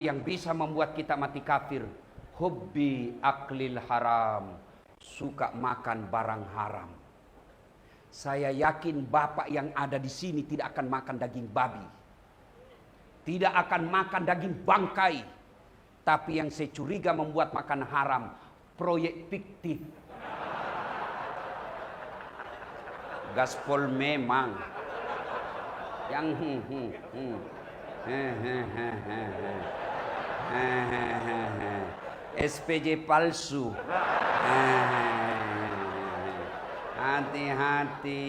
yang bisa membuat kita mati kafir, hubbi aklil haram, suka makan barang haram. Saya yakin bapak yang ada di sini tidak akan makan daging babi, tidak akan makan daging bangkai. Tapi yang saya curiga membuat makan haram, proyek fiktif. Gaspol memang yang SPJ palsu. Hati-hati.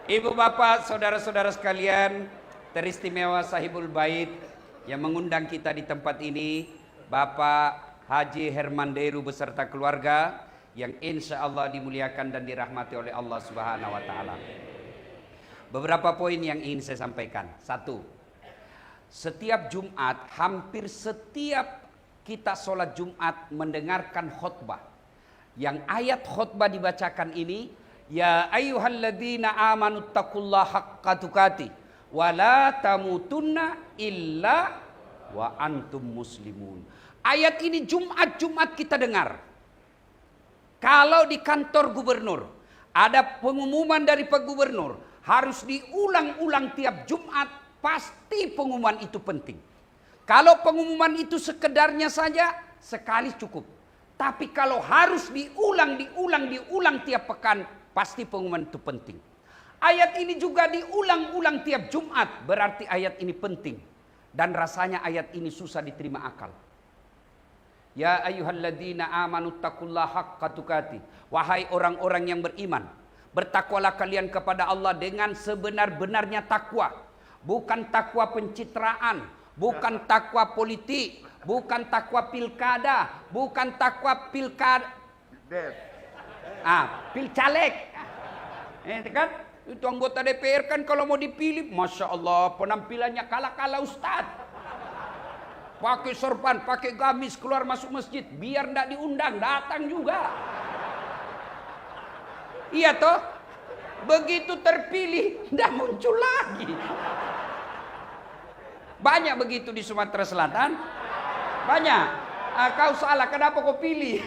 Ibu bapak, saudara-saudara sekalian, teristimewa Sahibul Bait yang mengundang kita di tempat ini, Bapak Haji Hermanderu beserta keluarga yang insya Allah dimuliakan dan dirahmati oleh Allah Subhanahu wa Ta'ala. Beberapa poin yang ingin saya sampaikan. Satu, setiap Jumat, hampir setiap kita sholat Jumat mendengarkan khutbah. Yang ayat khutbah dibacakan ini, ya ayyuhalladzina amanu taqullaha haqqa tuqatih wa la tamutunna illa wa antum muslimun. Ayat ini Jumat kita dengar. Kalau di kantor gubernur ada pengumuman dari Pak Gubernur, harus diulang-ulang tiap Jumat, pasti pengumuman itu penting. Kalau pengumuman itu sekedarnya saja, sekali cukup. Tapi kalau harus diulang tiap pekan, pasti pengumuman itu penting. Ayat ini juga diulang-ulang tiap Jumat, berarti ayat ini penting. Dan rasanya ayat ini susah diterima akal. Ya ayyuhalladzina amanu taqullaha haqqa tuqatih. Wahai orang-orang yang beriman, bertakwalah kalian kepada Allah dengan sebenar-benarnya takwa. Bukan takwa pencitraan, bukan takwa politik, bukan takwa pilkada, bukan takwa pilcaleg. Kan? Itu anggota DPR kan kalau mau dipilih, Masya Allah penampilannya kalah-kalah Ustadz. Pakai sorban, pakai gamis, keluar masuk masjid. Biar tidak diundang, datang juga. Iya toh? Begitu terpilih, tidak muncul lagi. Banyak begitu di Sumatera Selatan. Banyak. Kau salah, kenapa kau pilih?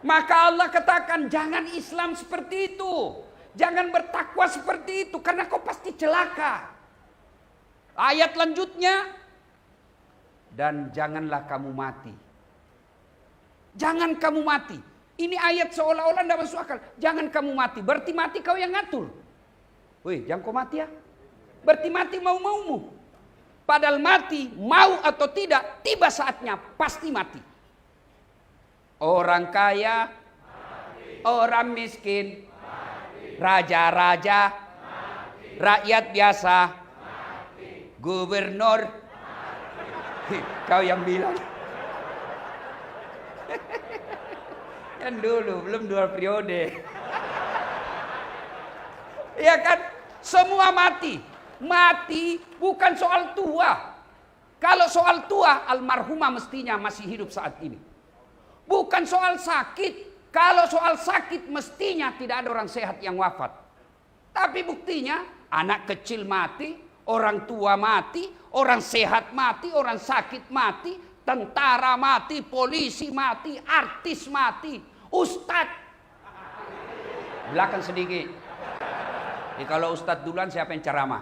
Maka Allah katakan, jangan Islam seperti itu. Jangan bertakwa seperti itu, karena kau pasti celaka. Ayat lanjutnya, dan janganlah kamu mati. Jangan kamu mati. Ini ayat seolah-olah tidak masuk akal. Jangan kamu mati. Berarti mati kau yang ngatur. Wih, jangan kau mati ya. Berarti mati mau-maumu. Padahal mati, mau atau tidak, tiba saatnya pasti mati. Orang kaya, mati. Orang miskin, mati. Raja-raja, mati. Rakyat biasa, mati. Gubernur, mati. Kau yang bilang. Yang dulu, belum 2 periode. Ya kan? Semua mati. Mati bukan soal tua. Kalau soal tua, almarhumah mestinya masih hidup saat ini. Bukan soal sakit. Kalau soal sakit, mestinya tidak ada orang sehat yang wafat. Tapi buktinya, anak kecil mati, orang tua mati, orang sehat mati, orang sakit mati, tentara mati, polisi mati, artis mati, ustadz. Belakang sedikit. Kalau ustadz duluan siapa yang ceramah?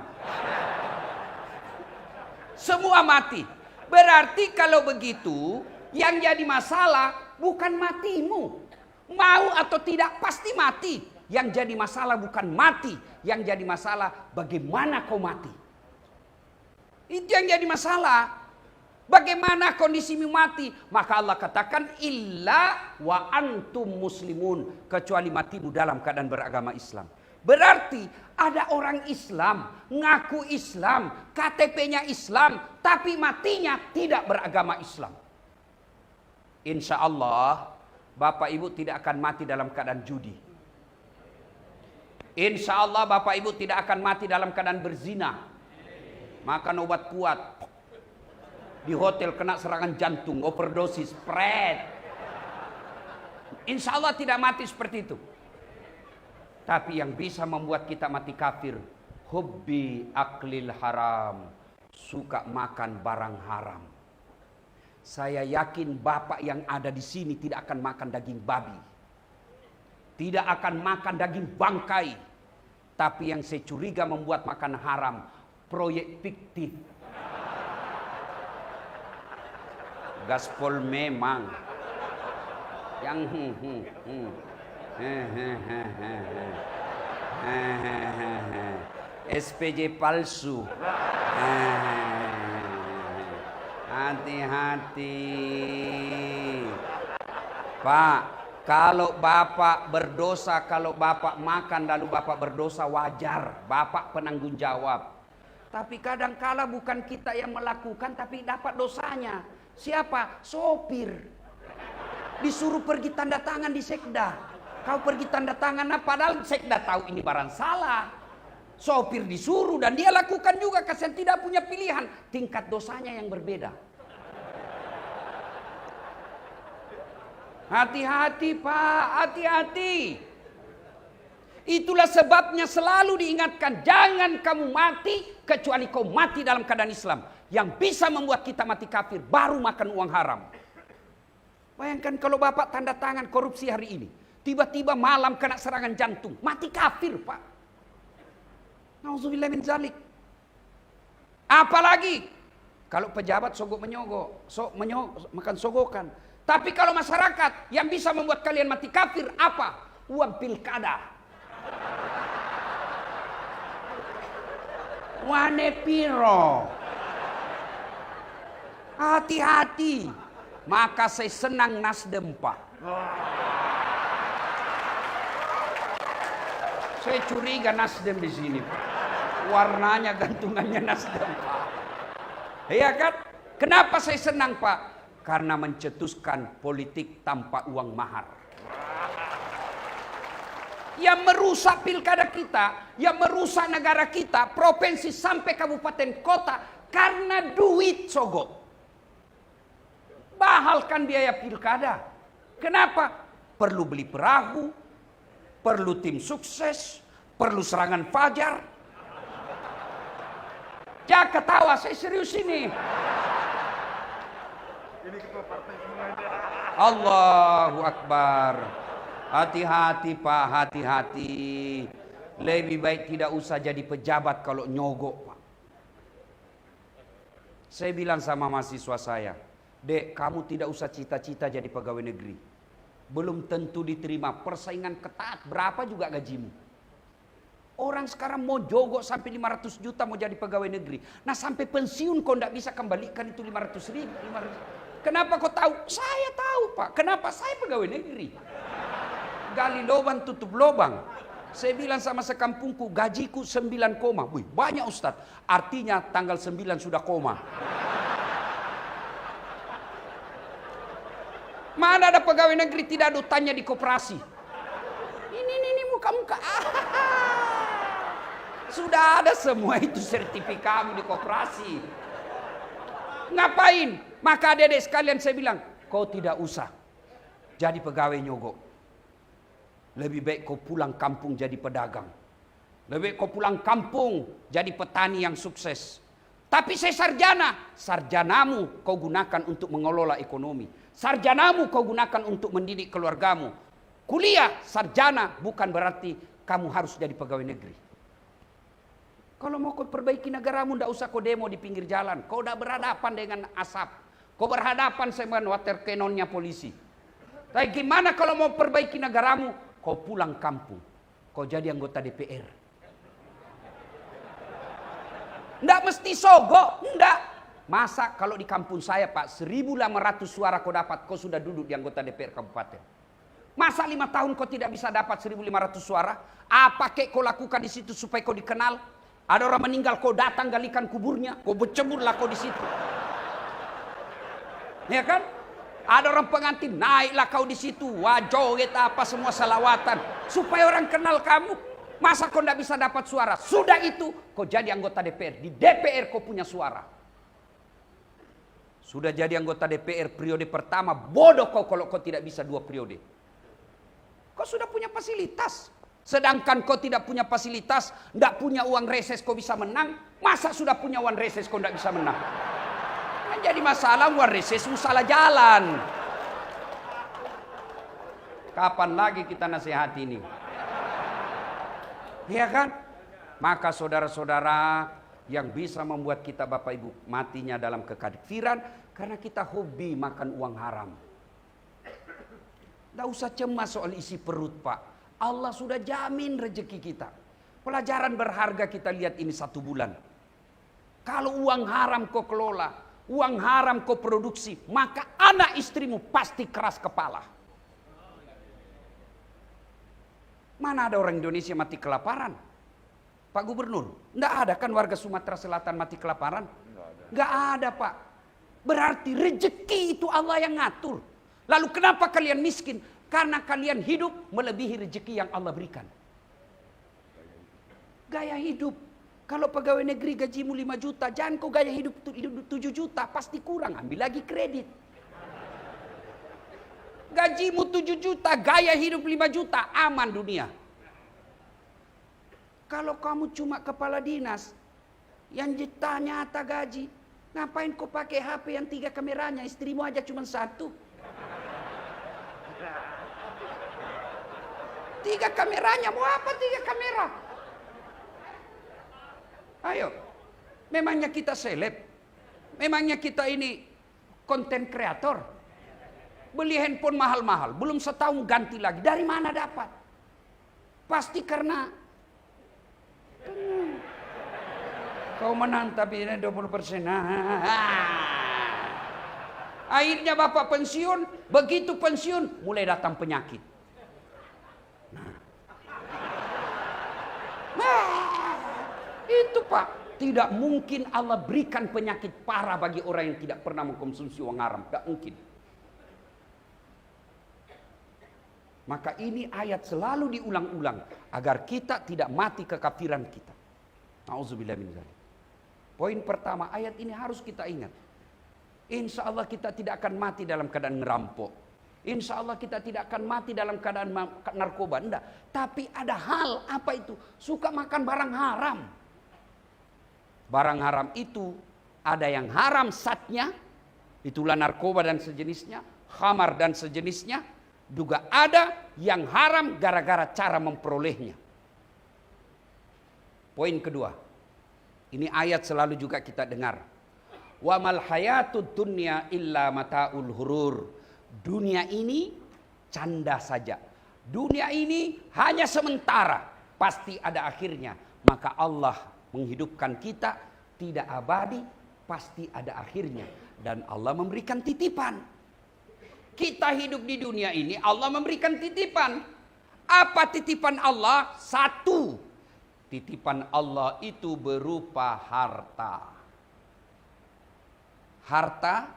Semua mati. Berarti kalau begitu, yang jadi masalah bukan matimu. Mau atau tidak pasti mati. Yang jadi masalah bukan mati. Yang jadi masalah bagaimana kau mati. Itu yang jadi masalah. Bagaimana kondisimu mati? Maka Allah katakan illa wa antum muslimun, kecuali matimu dalam keadaan beragama Islam. Berarti ada orang Islam, ngaku Islam, KTP-nya Islam, tapi matinya tidak beragama Islam. Insya Allah Bapak Ibu tidak akan mati dalam keadaan judi. Insya Allah Bapak Ibu tidak akan mati dalam keadaan berzina. Makan obat kuat, di hotel kena serangan jantung, overdosis, spread. Insya Allah tidak mati seperti itu. Tapi yang bisa membuat kita mati kafir, Hubbi aklil haram, suka makan barang haram. Saya yakin Bapak yang ada di sini tidak akan makan daging babi. Tidak akan makan daging bangkai. Tapi yang saya curiga membuat makan haram, proyek fiktif. Gaspol memang. Yang SPJ palsu. Hati-hati. Pak, kalau Bapak berdosa, kalau Bapak makan lalu Bapak berdosa, wajar. Bapak penanggung jawab. Tapi kadangkala bukan kita yang melakukan, tapi dapat dosanya. Siapa? Sopir. Disuruh pergi tanda tangan di sekda. Kau pergi tanda tangan, padahal sekda tahu ini barang salah. Sopir disuruh dan dia lakukan juga karena tidak punya pilihan. Tingkat dosanya yang berbeda. Hati-hati Pak, hati-hati. Itulah sebabnya selalu diingatkan, jangan kamu mati kecuali kau mati dalam keadaan Islam. Yang bisa membuat kita mati kafir baru makan uang haram. Bayangkan kalau Bapak tanda tangan korupsi hari ini, tiba-tiba malam kena serangan jantung, mati kafir Pak. Nauzubillah min zalik. Apalagi kalau pejabat sogok menyogok, makan sogokan. Tapi kalau masyarakat yang bisa membuat kalian mati kafir apa? Uang pilkada. Wane piro. Hati-hati. Maka saya senang Nasdem Pak. Saya curiga Nasdem di sini Pak. Warnanya gantungannya Nasdem Pak. Iya kan? Kenapa saya senang Pak? Karena mencetuskan politik tanpa uang mahar. Yang merusak pilkada kita, yang merusak negara kita, provinsi sampai kabupaten kota karena duit sogok. Bahalkan biaya pilkada. Kenapa? Perlu beli perahu, perlu tim sukses, perlu serangan fajar. Jangan ketawa, saya serius ini. Ini ketua partai semuanya. Allahu Akbar. Hati-hati Pak, hati-hati. Lebih baik tidak usah jadi pejabat kalau nyogok Pak. Saya bilang sama mahasiswa saya, Dek, kamu tidak usah cita-cita jadi pegawai negeri. Belum tentu diterima, persaingan ketat, berapa juga gajimu. Orang sekarang mau jogok sampai 500 juta mau jadi pegawai negeri. Nah sampai pensiun kau tidak bisa kembalikan itu 500 ribu. 500. Kenapa kau tahu? Saya tahu Pak. Kenapa? Saya pegawai negeri. Gali lubang tutup lubang. Saya bilang sama sekampungku, gajiku 9 koma. Wih, banyak Ustadz. Artinya tanggal 9 sudah koma. Mana ada pegawai negeri tidak ada utangnya di koperasi? Ini muka-muka. Sudah ada semua itu sertifikat di koperasi. Ngapain? Maka adik-adik sekalian saya bilang, kau tidak usah jadi pegawai nyogok. Lebih baik kau pulang kampung jadi pedagang. Lebih baik kau pulang kampung jadi petani yang sukses. Tapi saya sarjana. Sarjanamu kau gunakan untuk mengelola ekonomi. Sarjanamu kau gunakan untuk mendidik keluargamu. Kuliah, sarjana bukan berarti kamu harus jadi pegawai negeri. Kalau mau kau perbaiki negaramu, tidak usah kau demo di pinggir jalan. Kau udah berhadapan dengan asap. Kau berhadapan sama water cannonnya polisi. Tapi gimana kalau mau perbaiki negaramu? Kau pulang kampung. Kau jadi anggota DPR. Tidak mesti sogok, tidak. Masa kalau di kampung saya Pak, 1.500 suara kau dapat, kau sudah duduk di anggota DPR kabupaten. Masa 5 tahun kau tidak bisa dapat 1.500 suara? Apa kek kau lakukan di situ supaya kau dikenal? Ada orang meninggal, kau datang galikan kuburnya, kau berceburlah kau di situ. Ya kan? Ada orang pengantin, naiklah kau di situ, wajoget apa semua salawatan, supaya orang kenal kamu. Masa kau tidak bisa dapat suara? Sudah itu, kau jadi anggota DPR. Di DPR kau punya suara. Sudah jadi anggota DPR periode pertama, bodoh kau kalau kau tidak bisa 2 periode. Kau sudah punya fasilitas. Sedangkan kau tidak punya fasilitas, tidak punya uang reses kau bisa menang. Masa sudah punya uang reses kau tidak bisa menang? Kan jadi masalah uang resesmu salah jalan. Kapan lagi kita nasihati ini? Iya kan? Maka saudara-saudara yang bisa membuat kita Bapak Ibu matinya dalam kekafiran karena kita hobi makan uang haram. Tidak usah cemas soal isi perut Pak. Allah sudah jamin rezeki kita. Pelajaran berharga kita lihat ini 1 bulan. Kalau uang haram kau kelola, uang haram kau produksi, maka anak istrimu pasti keras kepala. Mana ada orang Indonesia mati kelaparan? Pak Gubernur, enggak ada kan warga Sumatera Selatan mati kelaparan? Enggak ada Pak. Berarti rezeki itu Allah yang ngatur. Lalu kenapa kalian miskin? Karena kalian hidup melebihi rezeki yang Allah berikan. Gaya hidup. Kalau pegawai negeri gajimu 5 juta, jangan kau gaya hidup 7 juta, pasti kurang. Ambil lagi kredit. Gajimu 7 juta, gaya hidup 5 juta, aman dunia. Kalau kamu cuma kepala dinas, yang nyata gaji, ngapain kau pakai HP yang 3 kameranya, istrimu aja cuma 1. 3 kameranya, mau apa 3 kamera? Ayo, memangnya kita seleb? Memangnya kita ini konten kreator? Beli handphone mahal-mahal, belum setahun ganti lagi. Dari mana dapat? Pasti karena kau menang tapi ini 20%. Akhirnya Bapak pensiun, begitu pensiun mulai datang penyakit. Itu Pak, tidak mungkin Allah berikan penyakit parah bagi orang yang tidak pernah mengkonsumsi uang haram. Tidak mungkin. Maka ini ayat selalu diulang-ulang agar kita tidak mati kekafiran kita. Nauzubillah min dzalik. Poin pertama, ayat ini harus kita ingat. Insya Allah kita tidak akan mati dalam keadaan ngerampok. Insya Allah kita tidak akan mati dalam keadaan narkoba. Enggak. Tapi ada hal, apa itu? Suka makan barang haram. Barang haram itu ada yang haram zatnya, itulah narkoba dan sejenisnya, khamar dan sejenisnya. Juga ada yang haram gara-gara cara memperolehnya. Poin kedua, ini ayat selalu juga kita dengar. Wa mal hayatud dunya illa mataul hurur. Dunia ini canda saja. Dunia ini hanya sementara, pasti ada akhirnya. Maka Allah menghidupkan kita tidak abadi, pasti ada akhirnya. Dan Allah memberikan titipan. Kita hidup di dunia ini, Allah memberikan titipan. Apa titipan Allah? 1. Titipan Allah itu berupa harta. Harta,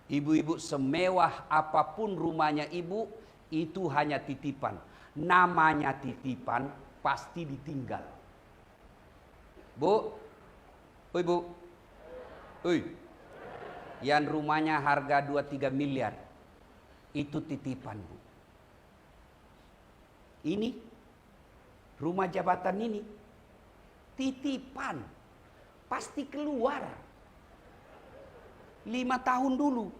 ibu-ibu semewah apapun rumahnya ibu, itu hanya titipan. Namanya titipan, pasti ditinggal. Bu, oi bu, oi, yang rumahnya harga 2-3 miliar, itu titipan bu. Ini, rumah jabatan ini, titipan, pasti keluar. 5 tahun dulu.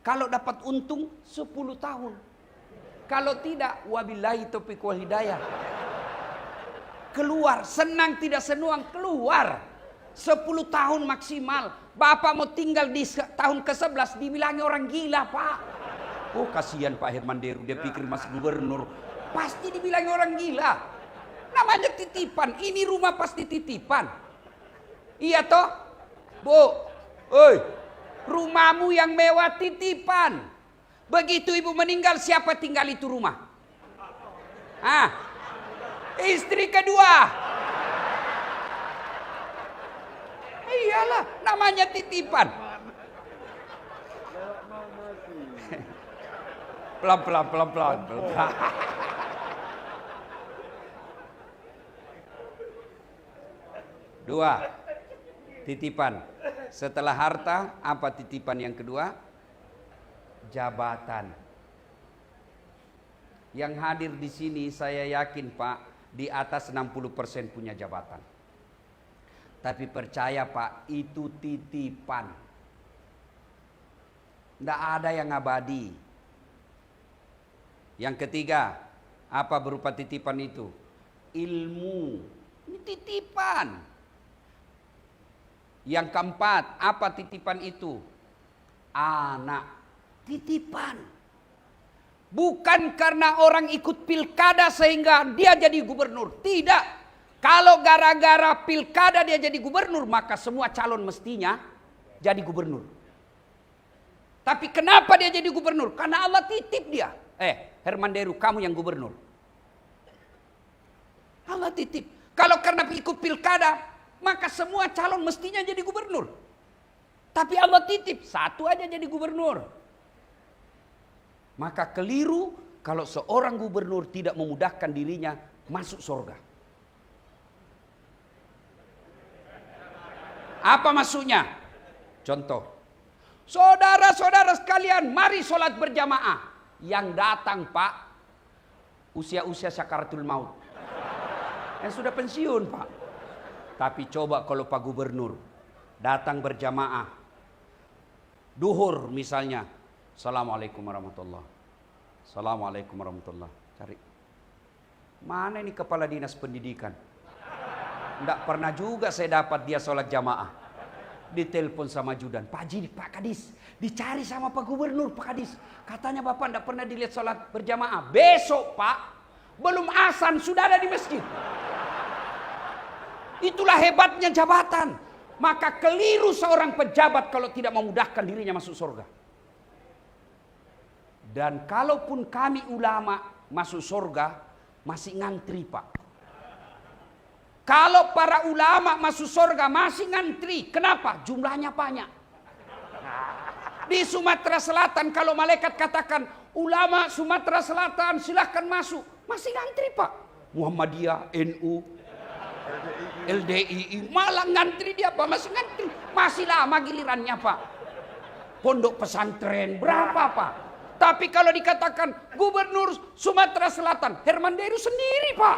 Kalau dapat untung 10 tahun. Kalau tidak, wabillahi taufiq wal hidayah. Keluar, senang tidak senang, keluar. 10 tahun maksimal. Bapak mau tinggal di tahun ke-11, dibilangi orang gila Pak. Oh kasihan Pak Herman Deru, dia pikir masih gubernur. Pasti dibilangi orang gila. Namanya titipan, ini rumah pasti titipan. Iya toh? Bu, oi, rumahmu yang mewah titipan. Begitu ibu meninggal, siapa tinggal itu rumah? Istri kedua. Iyalah, namanya titipan. Pelan-pelan. Dua, titipan. Setelah harta, apa titipan yang kedua? Jabatan. Yang hadir di sini saya yakin Pak, di atas 60% punya jabatan. Tapi percaya Pak, itu titipan. Tidak ada yang abadi. Yang ketiga, apa berupa titipan itu? Ilmu. Ini titipan. Yang keempat, apa titipan itu? Anak. Titipan. Bukan karena orang ikut pilkada sehingga dia jadi gubernur. Tidak. Kalau gara-gara pilkada dia jadi gubernur, maka semua calon mestinya jadi gubernur. Tapi kenapa dia jadi gubernur? Karena Allah titip dia. Herman Deru, kamu yang gubernur. Allah titip. Kalau karena ikut pilkada, maka semua calon mestinya jadi gubernur. Tapi Allah titip, satu aja jadi gubernur. Maka keliru kalau seorang gubernur tidak memudahkan dirinya masuk surga. Apa maksudnya? Contoh. Saudara-saudara sekalian, mari sholat berjamaah. Yang datang Pak, usia-usia sakaratul maut. Yang sudah pensiun Pak. Tapi coba kalau Pak Gubernur datang berjamaah. Duhur misalnya. Assalamualaikum warahmatullahi. Assalamualaikum warahmatullahi. Cari. Mana ini kepala dinas pendidikan? Tidak pernah juga saya dapat dia sholat jamaah. Ditelepon sama Judan. Pak Haji, Pak Kadis. Dicari sama Pak Gubernur, Pak Kadis. Katanya Bapak tidak pernah dilihat sholat berjamaah. Besok Pak. Belum azan sudah ada di masjid. Itulah hebatnya jabatan. Maka keliru seorang pejabat kalau tidak memudahkan dirinya masuk surga. Dan kalaupun kami ulama masuk surga, masih ngantri Pak. Kalau para ulama masuk surga masih ngantri. Kenapa? Jumlahnya banyak. Di Sumatera Selatan kalau malaikat katakan, ulama Sumatera Selatan silahkan masuk. Masih ngantri Pak. Muhammadiyah, NU, LDII, malah ngantri dia Pak. Masih ngantri. Masih lama gilirannya Pak. Pondok pesantren, berapa Pak? Tapi kalau dikatakan Gubernur Sumatera Selatan, Herman Deru sendiri Pak.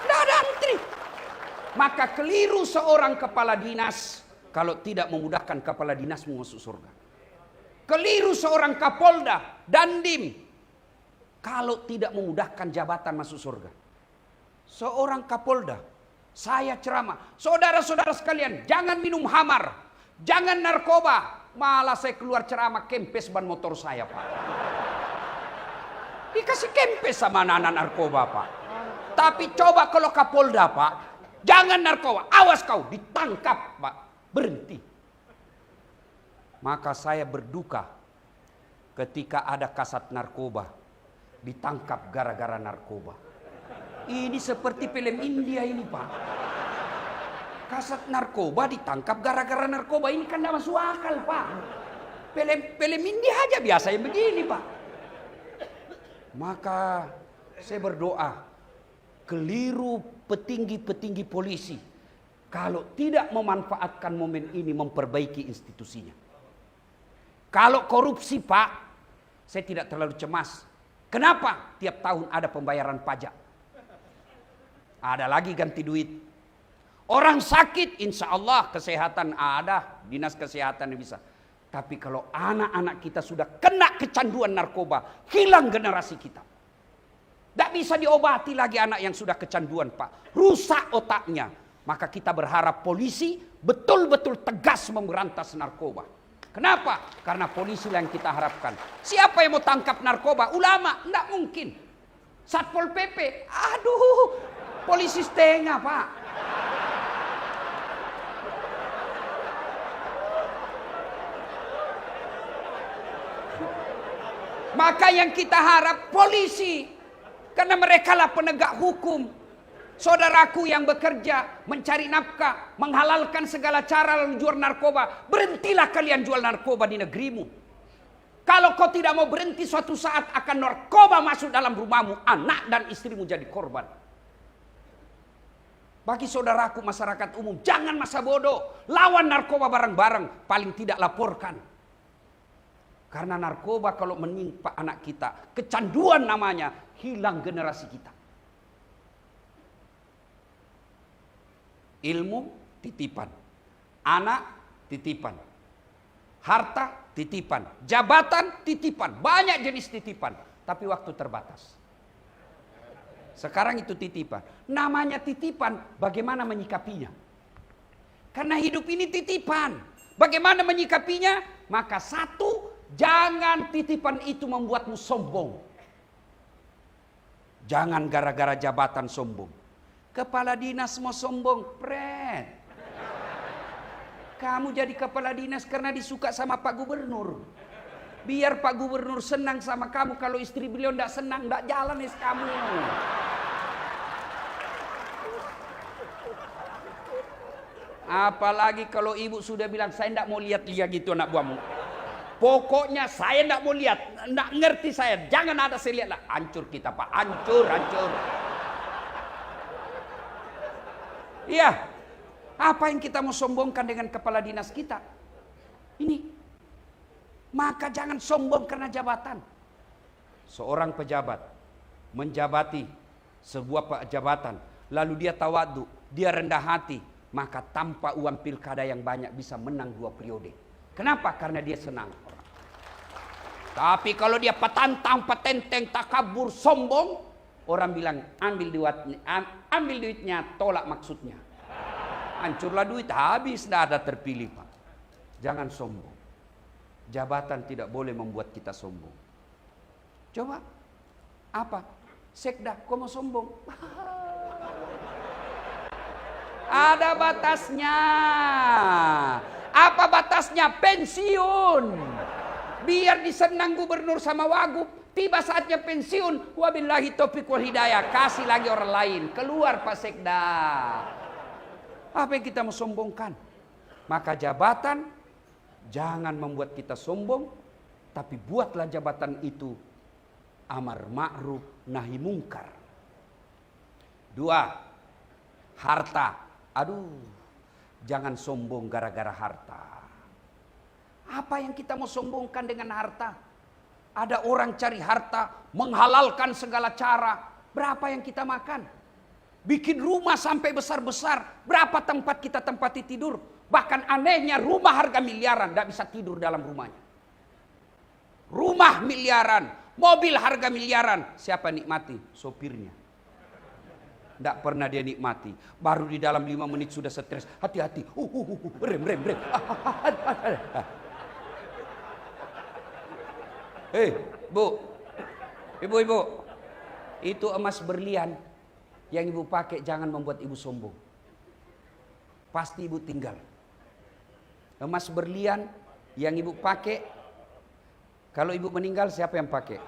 Tidak ada antri. Maka keliru seorang kepala dinas kalau tidak memudahkan kepala dinasmu masuk surga. Keliru seorang Kapolda, Dandim kalau tidak memudahkan jabatan masuk surga. Seorang Kapolda, saya ceramah, saudara-saudara sekalian, jangan minum hamar, jangan narkoba. Malah saya keluar ceramah kempes ban motor saya Pak. Dikasih kempes sama anak-anak narkoba Pak. Tapi coba kalau Kapolda Pak, jangan narkoba, awas kau, ditangkap Pak, berhenti. Maka saya berduka ketika ada kasat narkoba ditangkap gara-gara narkoba. Ini seperti film India ini Pak. Kasat narkoba ditangkap gara-gara narkoba, ini kan tidak masuk akal Pak. Film India aja biasa yang begini Pak. Maka saya berdoa, keliru petinggi-petinggi polisi kalau tidak memanfaatkan momen ini memperbaiki institusinya. Kalau korupsi Pak, saya tidak terlalu cemas. Kenapa? Tiap tahun ada pembayaran pajak. Ada lagi ganti duit. Orang sakit, insya Allah kesehatan ada, dinas kesehatan yang bisa. Tapi kalau anak-anak kita sudah kena kecanduan narkoba, hilang generasi kita. Tidak bisa diobati lagi anak yang sudah kecanduan Pak. Rusak otaknya. Maka kita berharap polisi betul-betul tegas memberantas narkoba. Kenapa? Karena polisi yang kita harapkan. Siapa yang mau tangkap narkoba? Ulama? Tidak mungkin. Satpol PP? Aduh, polisi setengah Pak. Maka yang kita harap polisi, karena mereka lah penegak hukum. Saudaraku yang bekerja, mencari nafkah, menghalalkan segala cara lalu jual narkoba. Berhentilah kalian jual narkoba di negerimu. Kalau kau tidak mau berhenti, suatu saat akan narkoba masuk dalam rumahmu. Anak dan istrimu jadi korban. Bagi saudaraku masyarakat umum, jangan masa bodoh. Lawan narkoba bareng-bareng, paling tidak laporkan. Karena narkoba kalau menimpa anak kita, kecanduan namanya, hilang generasi kita. Ilmu titipan, anak titipan, harta titipan, jabatan titipan, banyak jenis titipan, tapi waktu terbatas. Sekarang itu titipan. Namanya titipan, bagaimana menyikapinya? Karena hidup ini titipan. Bagaimana menyikapinya? Maka satu, jangan titipan itu membuatmu sombong. Jangan gara-gara jabatan sombong. Kepala dinas mau sombong, pret. Kamu jadi kepala dinas karena disuka sama Pak Gubernur. Biar Pak Gubernur senang sama kamu. Kalau istri beliau tidak senang, tidak jalan kamu. Apalagi kalau ibu sudah bilang, saya tidak mau lihat-lihat gitu anak buahmu. Pokoknya saya tidak mau lihat, tidak ngerti saya. Jangan ada saya lihat lah. Hancur kita Pak, hancur. Iya, apa yang kita mau sombongkan dengan kepala dinas kita? Ini. Maka jangan sombong karena jabatan. Seorang pejabat menjabati sebuah jabatan, lalu dia tawadu, dia rendah hati, maka tanpa uang pilkada yang banyak bisa menang 2 periode. Kenapa? Karena dia senang. Tapi kalau dia petantang, petenteng, takabur, sombong, orang bilang ambil duitnya, tolak maksudnya. Hancurlah duit, habis, tidak ada terpilih Pak. Jangan sombong. Jabatan tidak boleh membuat kita sombong. Coba, apa? Sekda, kau mau sombong? Ada batasnya. Apa batasnya? Pensiun. Biar disenang gubernur sama wagub. Tiba saatnya pensiun. Wabillahi taufiq wal hidayah. Kasih lagi orang lain. Keluar Pak Sekda. Apa yang kita mau sombongkan? Maka jabatan jangan membuat kita sombong. Tapi buatlah jabatan itu amar ma'ruf nahi mungkar. 2. Harta. Aduh, jangan sombong gara-gara harta. Apa yang kita mau sombongkan dengan harta? Ada orang cari harta, menghalalkan segala cara. Berapa yang kita makan? Bikin rumah sampai besar-besar. Berapa tempat kita tempati tidur? Bahkan anehnya rumah harga miliaran, tidak bisa tidur dalam rumahnya. Rumah miliaran, mobil harga miliaran. Siapa nikmati? Sopirnya. Tidak pernah dia nikmati. Baru di dalam 5 menit sudah stres. Hati-hati. Rem. Bu. Ibu. Itu emas berlian yang ibu pakai jangan membuat ibu sombong. Pasti ibu tinggal. Emas berlian yang ibu pakai, kalau ibu meninggal siapa yang pakai?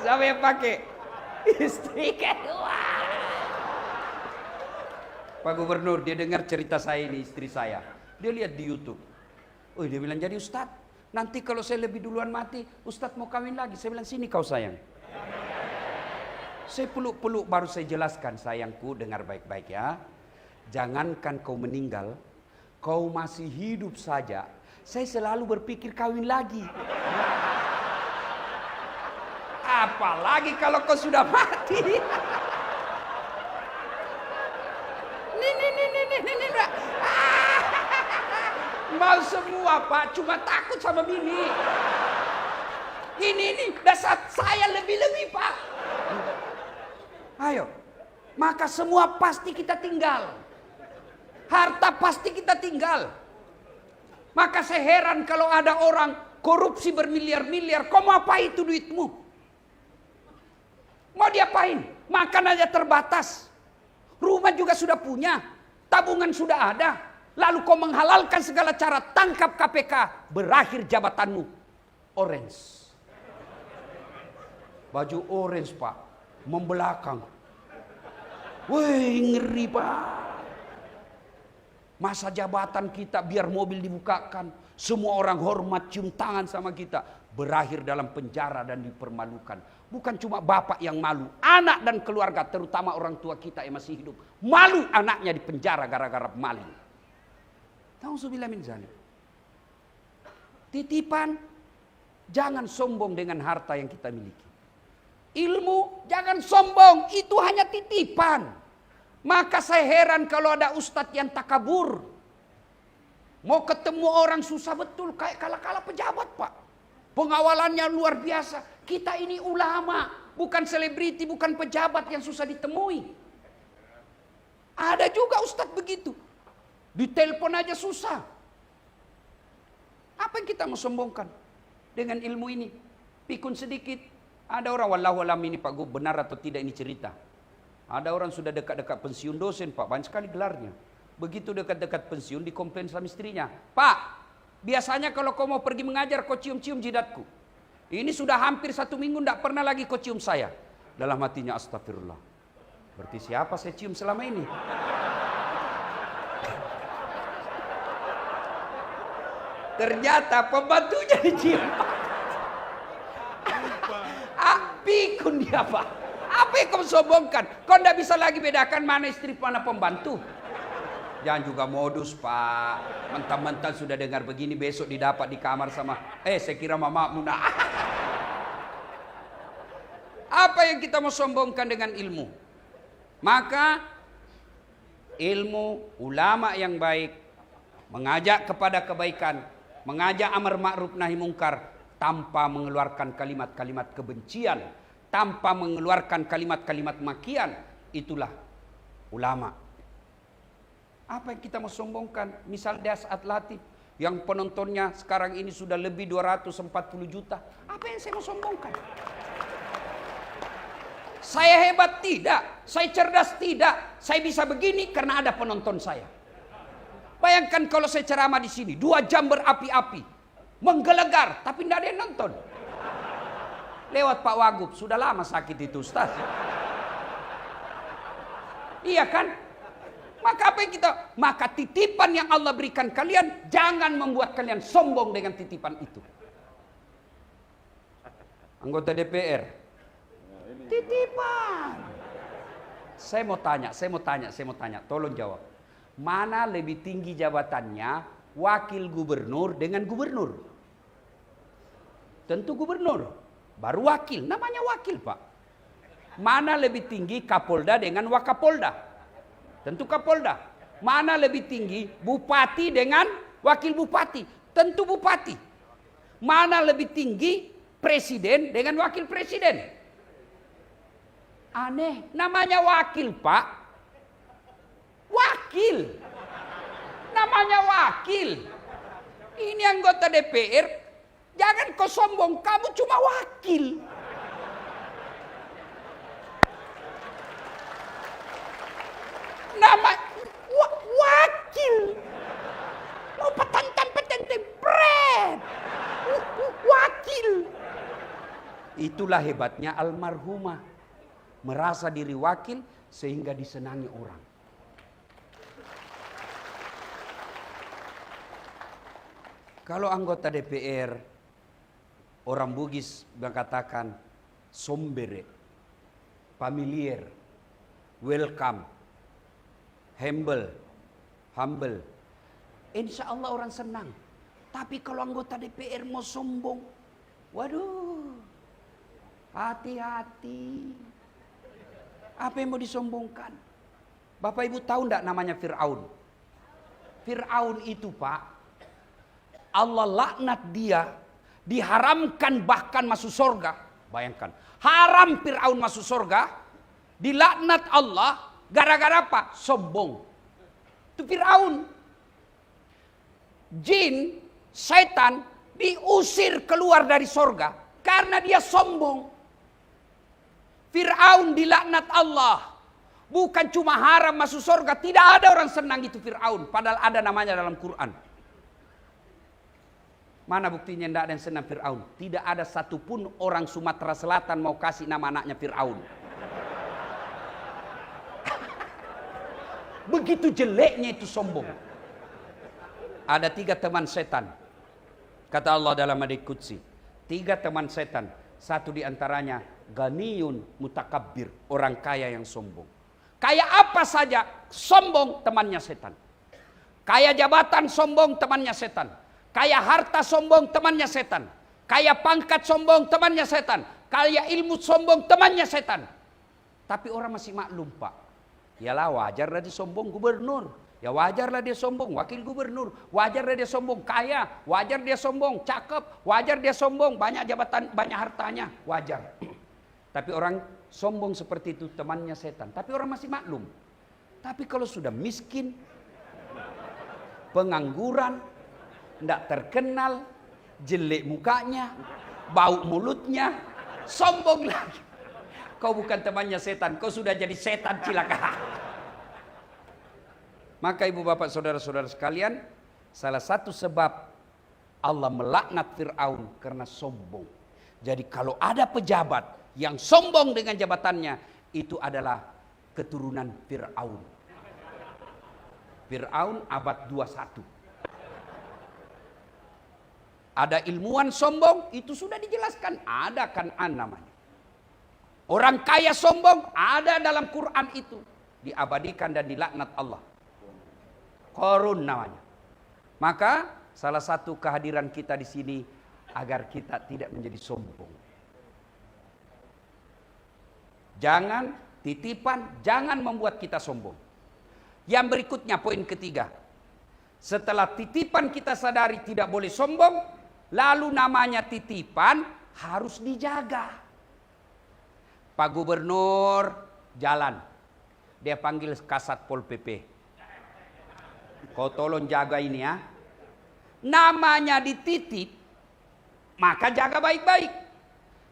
Siapa yang pakai? Istri kedua. Pak Gubernur, dia dengar cerita saya ini, istri saya. Dia lihat di YouTube. Oh, dia bilang, jadi Ustadz, nanti kalau saya lebih duluan mati, Ustadz mau kawin lagi. Saya bilang, sini kau sayang. Saya peluk-peluk baru saya jelaskan, sayangku dengar baik-baik ya. Jangankan kau meninggal, kau masih hidup saja. Saya selalu berpikir kawin lagi. Apalagi kalau kau sudah mati. Ini. Mau semua Pak, cuma takut sama bini. Ini dasar saya lebih-lebih Pak. Ayo, maka semua pasti kita tinggal. Harta pasti kita tinggal. Maka saya heran kalau ada orang korupsi bermiliar-miliar. Kau mau apa itu duitmu? Mau diapain? Makan aja terbatas. Rumah juga sudah punya. Tabungan sudah ada. Lalu kau menghalalkan segala cara. Tangkap KPK. Berakhir jabatanmu. Orange. Baju orange Pak. Membelakang. Wih, ngeri Pak. Masa jabatan kita biar mobil dibukakan. Semua orang hormat cium tangan sama kita. Berakhir dalam penjara dan dipermalukan. Bukan cuma bapak yang malu. Anak dan keluarga, terutama orang tua kita yang masih hidup. Malu anaknya di penjara gara-gara maling. Nauzubillah min dzalik. Titipan, jangan sombong dengan harta yang kita miliki. Ilmu, jangan sombong, itu hanya titipan. Maka saya heran kalau ada ustadz yang takabur. Mau ketemu orang susah betul, kayak kala-kala pejabat Pak. Pengawalannya luar biasa. Kita ini ulama, bukan selebriti, bukan pejabat yang susah ditemui. Ada juga ustadz begitu. Ditelepon aja susah. Apa yang kita mau sombongkan dengan ilmu ini? Pikun sedikit. Ada orang, wallahu alam ini Pak Gub, benar atau tidak ini cerita. Ada orang sudah dekat-dekat pensiun dosen Pak, banyak sekali gelarnya. Begitu dekat-dekat pensiun dikomplain sama istrinya. Pak, biasanya kalau kau mau pergi mengajar kau cium-cium jidatku. Ini sudah hampir 1 minggu tidak pernah lagi kau cium saya. Dalam hatinya astagfirullah. Berarti siapa saya cium selama ini? Ternyata pembantunya dicium. Pikun dia Pak. Apa yang kau sombongkan? Kau tidak bisa lagi bedakan mana istri mana pembantu. Jangan juga modus Pak. Mentang-mentang sudah dengar begini besok didapat di kamar sama saya kira mamamu nak. Apa yang kita mau sombongkan dengan ilmu? Maka ilmu, ulama yang baik mengajak kepada kebaikan, mengajak amar ma'ruf nahi mungkar tanpa mengeluarkan kalimat-kalimat kebencian, tanpa mengeluarkan kalimat-kalimat makian, itulah ulama. Apa yang kita mau sombongkan? Misal Dasat Latif yang penontonnya sekarang ini sudah lebih 240 juta. Apa yang saya mau sombongkan? Saya hebat tidak, saya cerdas tidak, saya bisa begini karena ada penonton saya. Bayangkan kalau saya ceramah di sini 2 jam berapi-api, menggelegar, tapi tidak ada yang nonton. Lewat Pak Wagub, sudah lama sakit itu Ustaz. Iya kan? Maka apa yang maka titipan yang Allah berikan kalian, jangan membuat kalian sombong dengan titipan itu. Anggota DPR, titipan. Saya mau tanya, tolong jawab. Mana lebih tinggi jabatannya, wakil gubernur dengan gubernur? Tentu gubernur, baru wakil, namanya wakil Pak. Mana lebih tinggi Kapolda dengan Wakapolda? Tentu Kapolda. Mana lebih tinggi bupati dengan wakil bupati? Tentu bupati. Mana lebih tinggi presiden dengan wakil presiden? Aneh, namanya wakil Pak. Wakil. Namanya wakil. Ini anggota DPR. Jangan kau sombong, kamu cuma wakil. Nama wakil. Mau petantang pret. Wakil. Itulah hebatnya almarhumah. Merasa diri wakil sehingga disenangi orang. Kalau anggota DPR, orang Bugis mengatakan sombere, familiar, welcome, humble. Insya Allah orang senang. Tapi kalau anggota DPR mau sombong, waduh, hati-hati. Apa yang mau disombongkan? Bapak Ibu tahu enggak namanya Fir'aun? Fir'aun itu Pak, Allah laknat dia, diharamkan bahkan masuk surga. Bayangkan, haram Fir'aun masuk surga, dilaknat Allah, gara-gara apa? Sombong. Itu Fir'aun. Jin, setan diusir keluar dari surga karena dia sombong. Fir'aun dilaknat Allah. Bukan cuma haram masuk surga, tidak ada orang senang itu Fir'aun. Padahal ada namanya dalam Quran. Mana buktinya tidak ada yang senang Fir'aun? Tidak ada satupun orang Sumatera Selatan mau kasih nama anaknya Fir'aun. Begitu jeleknya itu sombong. Ada 3 teman setan. Kata Allah dalam hadits qudsi. 3 teman setan. Satu diantaranya ganiyun mutakabbir. Orang kaya yang sombong. Kaya apa saja sombong temannya setan. Kaya jabatan sombong temannya setan. Kaya harta sombong temannya setan. Kaya pangkat sombong temannya setan. Kaya ilmu sombong temannya setan. Tapi orang masih maklum, Pak. Yalah, wajarlah dia sombong gubernur. Ya wajarlah dia sombong wakil gubernur. Wajarlah dia sombong kaya. Wajar dia sombong cakep. Wajar dia sombong banyak jabatan, banyak hartanya. Wajar. Tapi orang sombong seperti itu temannya setan. Tapi orang masih maklum. Tapi kalau sudah miskin, pengangguran, tidak terkenal, jelek mukanya, bau mulutnya, sombong lagi. Kau bukan temannya setan, kau sudah jadi setan cilaka. Maka ibu bapak saudara-saudara sekalian, salah satu sebab Allah melaknat Fir'aun karena sombong. Jadi kalau ada pejabat yang sombong dengan jabatannya, itu adalah keturunan Fir'aun. Fir'aun abad 21. Ada ilmuwan sombong, itu sudah dijelaskan. Ada Kan'an namanya. Orang kaya sombong, ada dalam Quran itu. Diabadikan dan dilaknat Allah. Korun namanya. Maka salah satu kehadiran kita di sini agar kita tidak menjadi sombong. Jangan titipan, jangan membuat kita sombong. Yang berikutnya poin ketiga. Setelah titipan kita sadari tidak boleh sombong, lalu namanya titipan harus dijaga. Pak Gubernur jalan, dia panggil Kasat Pol PP. Kau tolong jaga ini ya. Namanya dititip, maka jaga baik-baik.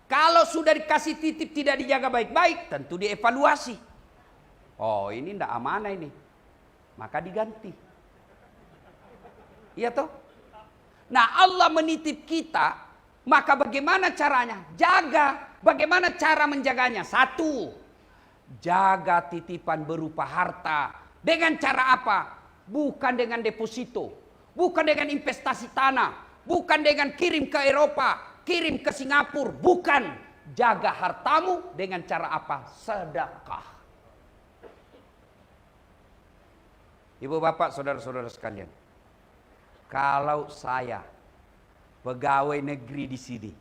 Kalau sudah dikasih titip tidak dijaga baik-baik, tentu dievaluasi. Oh ini tidak amanah ini, maka diganti. Iya toh? Nah Allah menitip kita, maka bagaimana caranya? Jaga. Bagaimana cara menjaganya? Satu, jaga titipan berupa harta. Dengan cara apa? Bukan dengan deposito, bukan dengan investasi tanah, bukan dengan kirim ke Eropa, kirim ke Singapura, bukan. Jaga hartamu dengan cara apa? Sedekah. Ibu bapak saudara-saudara sekalian, kalau saya pegawai negeri di sini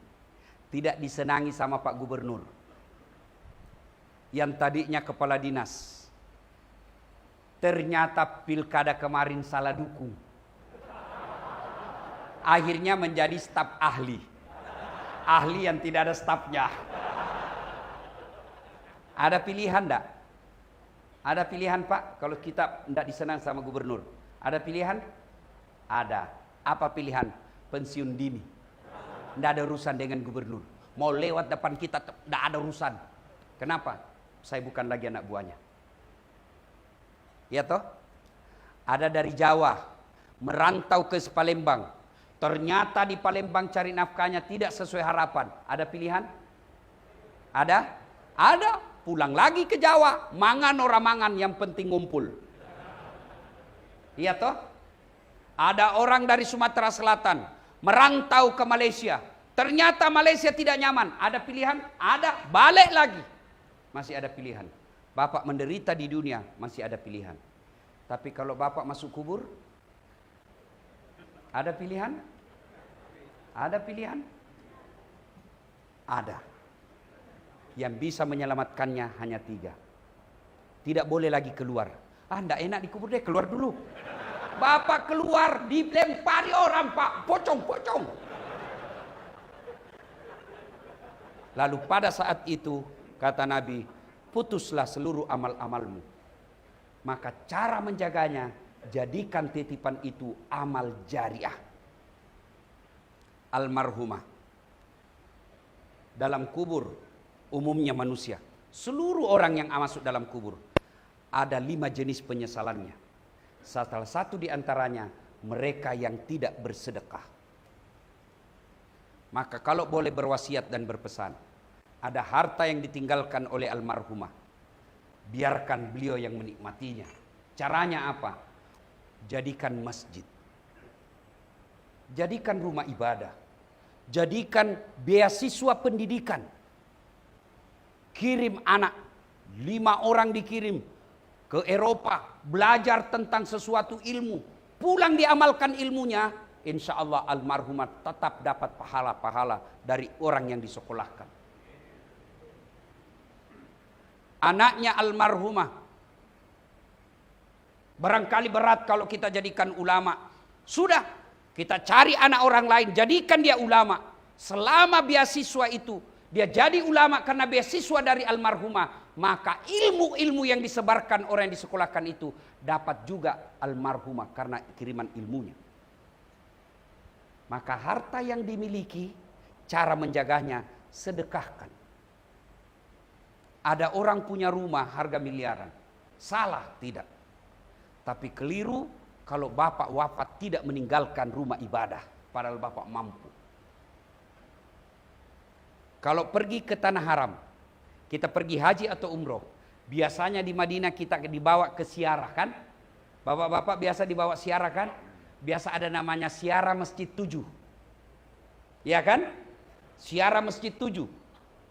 tidak disenangi sama Pak Gubernur yang tadinya kepala dinas, ternyata pilkada kemarin salah dukung, akhirnya menjadi staf ahli, ahli yang tidak ada stafnya. Ada pilihan enggak? Ada pilihan Pak kalau kita tidak disenang sama gubernur? Ada pilihan? Ada. Apa pilihan? Pensiun dini. Tidak ada urusan dengan gubernur. Mau lewat depan kita tidak ada urusan. Kenapa? Saya bukan lagi anak buahnya. Ya toh? Ada dari Jawa merantau ke Palembang. Ternyata di Palembang cari nafkahnya tidak sesuai harapan. Ada pilihan? Ada? Ada. Pulang lagi ke Jawa, mangan orang mangan, yang penting ngumpul. Iya toh? Ada orang dari Sumatera Selatan merantau ke Malaysia. Ternyata Malaysia tidak nyaman. Ada pilihan? Ada. Balik lagi. Masih ada pilihan. Bapak menderita di dunia, masih ada pilihan. Tapi kalau Bapak masuk kubur, ada pilihan? Ada pilihan? Ada. Yang bisa menyelamatkannya hanya 3. Tidak boleh lagi keluar. Tidak enak di kubur deh, keluar dulu. Bapak keluar, dilempari orang Pak, pocong-pocong. Lalu pada saat itu, kata Nabi, putuslah seluruh amal-amalmu. Maka cara menjaganya, jadikan titipan itu amal jariah. Almarhumah. Dalam kubur, umumnya manusia, seluruh orang yang masuk dalam kubur, ada 5 jenis penyesalannya. Salah satu di antaranya, mereka yang tidak bersedekah. Maka kalau boleh berwasiat dan berpesan, ada harta yang ditinggalkan oleh almarhumah, biarkan beliau yang menikmatinya. Caranya apa? Jadikan masjid, jadikan rumah ibadah, jadikan beasiswa pendidikan. Kirim anak, 5 orang dikirim ke Eropa, belajar tentang sesuatu ilmu. pulang diamalkan ilmunya, insya Allah almarhumah tetap dapat pahala-pahala dari orang yang disekolahkan. Anaknya almarhumah, barangkali berat kalau kita jadikan ulama. Sudah, kita cari anak orang lain, jadikan dia ulama. Selama beasiswa itu dia jadi ulama karena beasiswa dari almarhumah, maka ilmu-ilmu yang disebarkan orang yang disekolahkan itu dapat juga almarhumah karena kiriman ilmunya. Maka harta yang dimiliki, cara menjaganya sedekahkan. Ada orang punya rumah harga miliaran, salah tidak? Tapi keliru kalau bapak wafat tidak meninggalkan rumah ibadah, padahal bapak mampu. Kalau pergi ke tanah haram, kita pergi haji atau umroh, biasanya di Madinah kita dibawa ke ziarah kan? Bapak-bapak biasa dibawa ziarah kan? Biasa ada namanya ziarah Masjid 7. Ya kan? Ziarah Masjid 7.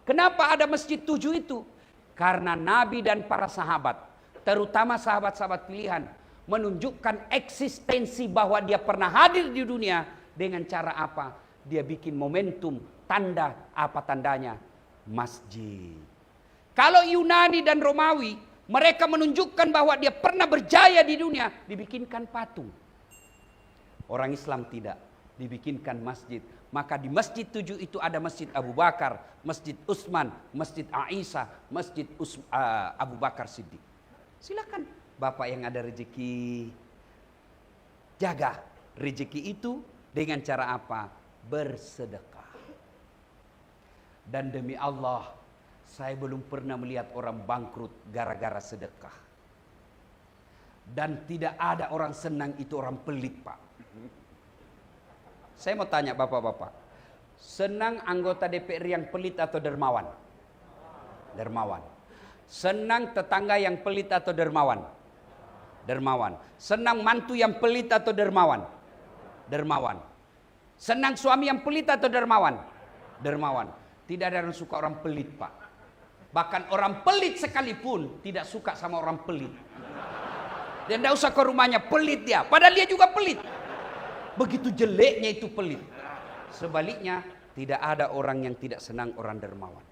Kenapa ada Masjid 7 itu? Karena Nabi dan para sahabat, terutama sahabat-sahabat pilihan, menunjukkan eksistensi bahwa dia pernah hadir di dunia dengan cara apa? Dia bikin momentum, tanda, apa tandanya? Masjid. Kalau Yunani dan Romawi, mereka menunjukkan bahwa dia pernah berjaya di dunia, dibikinkan patung. Orang Islam tidak, dibikinkan masjid. Maka di Masjid 7 itu ada Masjid Abu Bakar, Masjid Utsman, Masjid Aisyah, Masjid Abu Bakar Siddiq. Silakan bapak yang ada rezeki, jaga rezeki itu dengan cara apa? Bersedekah. Dan demi Allah, saya belum pernah melihat orang bangkrut gara-gara sedekah. Dan tidak ada orang senang itu orang pelit, Pak. Saya mau tanya bapak-bapak, senang anggota DPR yang pelit atau dermawan? Dermawan. Senang tetangga yang pelit atau dermawan? Dermawan. Senang mantu yang pelit atau dermawan? Dermawan. Senang suami yang pelit atau dermawan? Dermawan. Tidak ada yang suka orang pelit, Pak. Bahkan orang pelit sekalipun tidak suka sama orang pelit. Dan tidak usah ke rumahnya, pelit dia. Padahal dia juga pelit. Begitu jeleknya itu pelit. Sebaliknya, tidak ada orang yang tidak senang orang dermawan.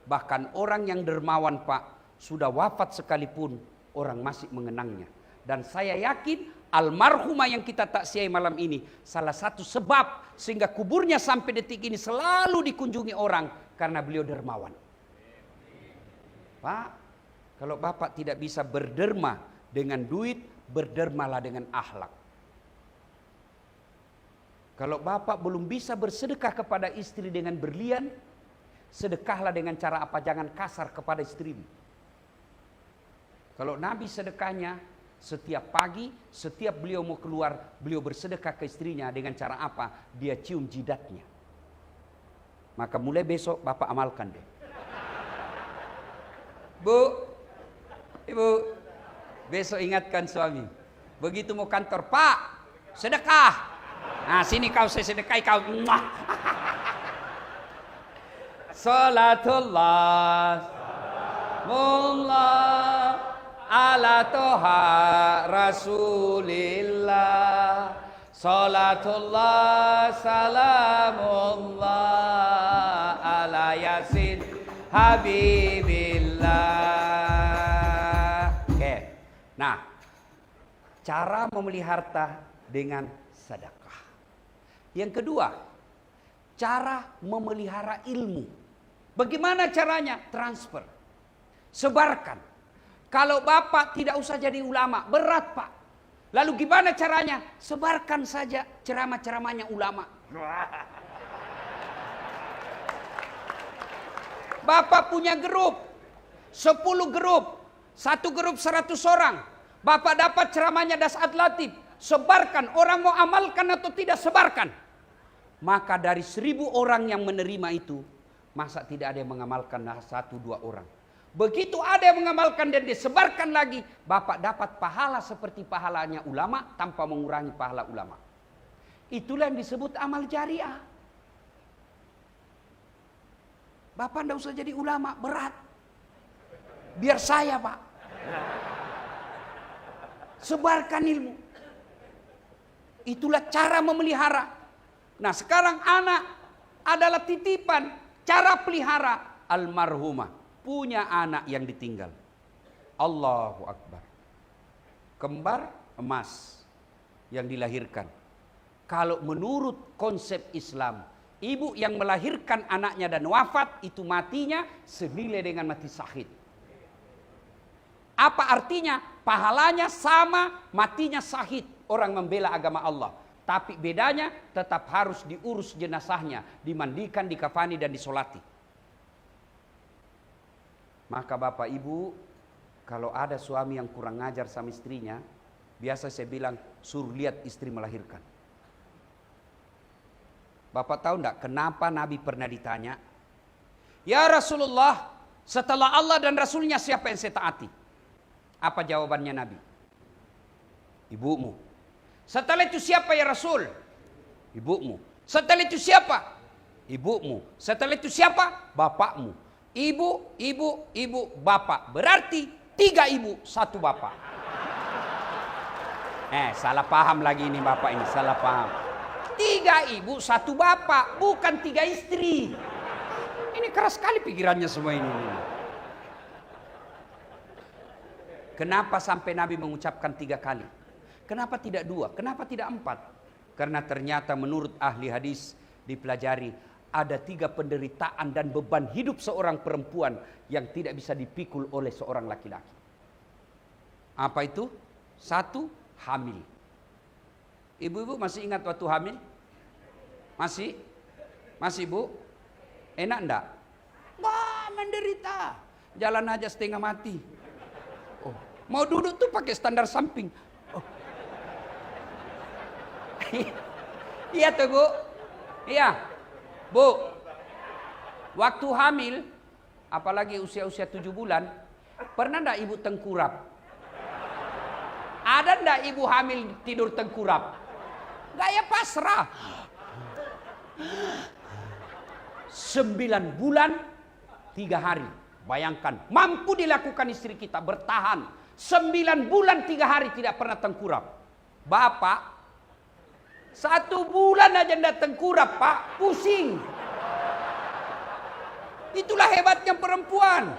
Bahkan orang yang dermawan, Pak, sudah wafat sekalipun orang masih mengenangnya. Dan saya yakin almarhumah yang kita taksiah malam ini salah satu sebab sehingga kuburnya sampai detik ini selalu dikunjungi orang karena beliau dermawan. Pak, kalau bapak tidak bisa berderma dengan duit, berdermalah dengan akhlak. Kalau bapak belum bisa bersedekah kepada istri dengan berlian, sedekahlah dengan cara apa? Jangan kasar kepada istrimu. Kalau Nabi sedekahnya setiap pagi, setiap beliau mau keluar, beliau bersedekah ke istrinya dengan cara apa? Dia cium jidatnya. Maka mulai besok bapak amalkan deh. Bu, ibu, besok ingatkan suami. Begitu mau kantor, Pak, sedekah. Nah, sini kau saya sedekahi kau. Salatullah mullah ala toha rasulillah. Salatullah salamullah ala yasin habibillah. Oke. Nah, cara memelihara harta dengan sedekah. Yang kedua, cara memelihara ilmu. Bagaimana caranya? Transfer. Sebarkan. Kalau bapak tidak usah jadi ulama, berat Pak. Lalu gimana caranya? Sebarkan saja ceramah-ceramahnya ulama. Bapak punya grup, 10 grup, 1 grup 100 orang. Bapak dapat ceramahnya Dasat Latif, sebarkan. Orang mau amalkan atau tidak, sebarkan. Maka dari 1000 orang yang menerima itu, masa tidak ada yang mengamalkan 1-2 orang. Begitu ada yang mengamalkan dan disebarkan lagi, bapak dapat pahala seperti pahalanya ulama tanpa mengurangi pahala ulama. Itulah yang disebut amal jariah. Bapak tidak usah jadi ulama, berat. Biar saya, Pak. Sebarkan ilmu. Itulah cara memelihara. Nah sekarang anak adalah titipan. Cara pelihara almarhumah. Punya anak yang ditinggal. Allahu Akbar. Kembar emas yang dilahirkan. Kalau menurut konsep Islam, ibu yang melahirkan anaknya dan wafat, itu matinya senilai dengan mati syahid. Apa artinya? Pahalanya sama, matinya syahid. Orang membela agama Allah. Tapi bedanya tetap harus diurus jenazahnya, dimandikan, dikafani dan disolati. Maka bapak ibu, kalau ada suami yang kurang ngajar sama istrinya, biasa saya bilang suruh lihat istri melahirkan. Bapak tahu enggak kenapa Nabi pernah ditanya, ya Rasulullah, setelah Allah dan Rasulnya siapa yang saya taati? Apa jawabannya Nabi? Ibumu. Setelah itu siapa ya Rasul? Ibumu. Setelah itu siapa? Ibumu. Setelah itu siapa? Bapakmu. Ibu, bapak. Berarti 3 ibu, 1 bapak. Salah paham lagi ini bapak ini, salah paham. 3 ibu, 1 bapak, bukan 3 istri. Ini keras sekali pikirannya semua ini. Kenapa sampai Nabi mengucapkan 3 kali? Kenapa tidak 2? Kenapa tidak 4? Karena ternyata menurut ahli hadis dipelajari ada 3 penderitaan dan beban hidup seorang perempuan yang tidak bisa dipikul oleh seorang laki-laki. Apa itu? 1, hamil. Ibu-ibu masih ingat waktu hamil? Masih? Masih bu? Enak enggak? Wah, menderita. Jalan aja setengah mati. Oh, mau duduk tuh pakai standar samping. Oh. Iya tuh bu. Iya. Bu. Waktu hamil, apalagi usia-usia 7 bulan, pernah enggak ibu tengkurap? Ada enggak ibu hamil tidur tengkurap? Gaya pasrah. 9 bulan 3 hari. Bayangkan, mampu dilakukan istri kita bertahan 9 bulan 3 hari tidak pernah tengkurap. Bapak 1 bulan aja ndak tengkurap, Pak, pusing. Itulah hebatnya perempuan.